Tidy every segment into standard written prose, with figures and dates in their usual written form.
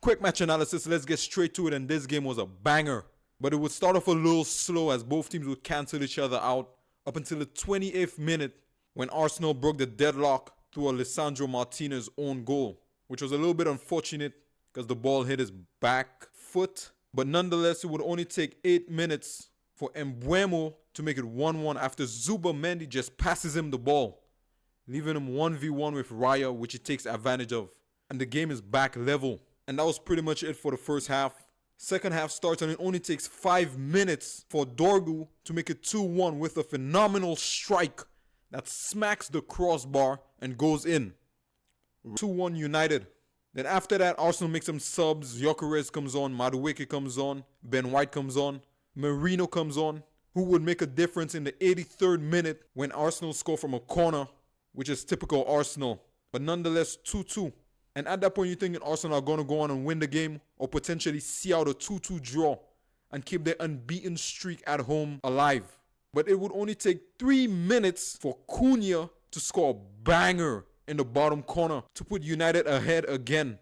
quick match analysis, let's get straight to it, and this game was a banger. But it would start off a little slow as both teams would cancel each other out up until the 28th minute when Arsenal broke the deadlock through a Lisandro Martinez own goal, which was a little bit unfortunate because the ball hit his back foot. But nonetheless, it would only take 8 minutes for Mbeumo to make it 1-1 after Zubimendi just passes him the ball, leaving him 1v1 with Raya, which he takes advantage of. And the game is back level. And that was pretty much it for the first half. Second half starts and it only takes 5 minutes for Dorgu to make it 2-1 with a phenomenal strike that smacks the crossbar and goes in. 2-1 United. Then after that, Arsenal makes some subs. Gyökeres comes on, Madueke comes on, Ben White comes on, Merino comes on, who would make a difference in the 83rd minute when Arsenal score from a corner, which is typical Arsenal. But nonetheless, 2-2. And at that point, you're thinking Arsenal are going to go on and win the game or potentially see out a 2-2 draw and keep their unbeaten streak at home alive. But it would only take 3 minutes for Cunha to score a banger in the bottom corner to put United ahead again.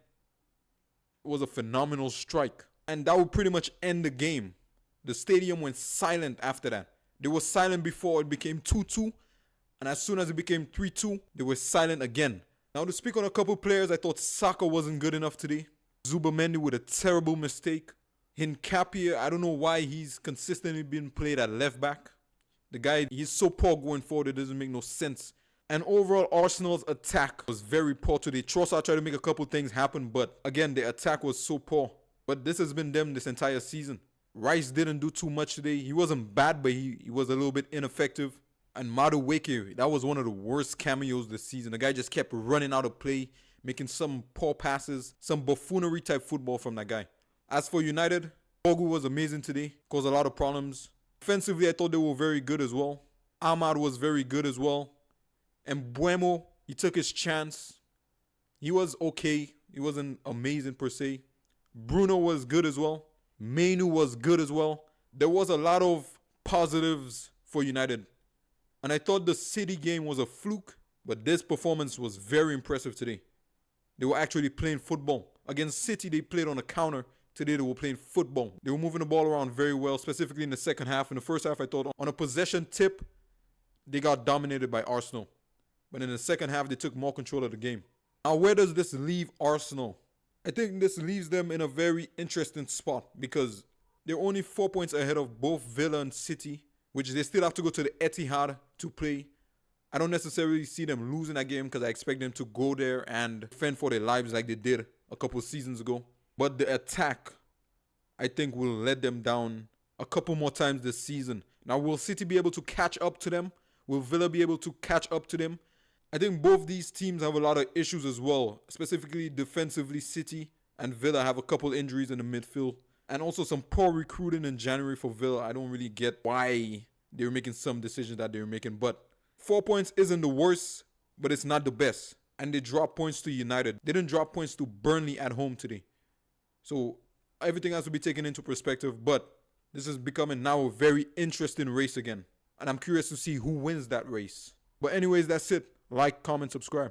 It was a phenomenal strike. And that would pretty much end the game. The stadium went silent after that. They were silent before it became 2-2. And as soon as it became 3-2, they were silent again. Now to speak on a couple players, I thought Saka wasn't good enough today. Zubimendi with a terrible mistake. Hincapié, I don't know why he's consistently been played at left back. The guy, he's so poor going forward, it doesn't make no sense. And overall, Arsenal's attack was very poor today. Trossard tried to make a couple things happen, but again, the attack was so poor. But this has been them this entire season. Rice didn't do too much today. He wasn't bad, but he was a little bit ineffective. And Madueke, that was one of the worst cameos this season. The guy just kept running out of play, making some poor passes, some buffoonery type football from that guy. As for United, Bogu was amazing today, caused a lot of problems. Offensively, I thought they were very good as well. Ahmad was very good as well. And Mbeumo, he took his chance. He was okay. He wasn't amazing per se. Bruno was good as well. Mainu was good as well. There was a lot of positives for United. And I thought the City game was a fluke, but this performance was very impressive today. They were actually playing football. Against City, they played on a counter. Today, they were playing football. They were moving the ball around very well, specifically in the second half. In the first half, I thought on a possession tip, they got dominated by Arsenal. But in the second half, they took more control of the game. Now, where does this leave Arsenal? I think this leaves them in a very interesting spot because they're only 4 points ahead of both Villa and City, which they still have to go to the Etihad to play. I don't necessarily see them losing that game because I expect them to go there and fend for their lives like they did a couple seasons ago. But the attack, I think, will let them down a couple more times this season. Now, will City be able to catch up to them? Will Villa be able to catch up to them? I think both these teams have a lot of issues as well. Specifically defensively, City and Villa have a couple injuries in the midfield. And also some poor recruiting in January for Villa. I don't really get why they were making some decisions that they were making. But 4 points isn't the worst, but it's not the best. And they dropped points to United. They didn't drop points to Burnley at home today. So everything has to be taken into perspective. But this is becoming now a very interesting race again. And I'm curious to see who wins that race. But anyways, that's it. Like, comment, subscribe.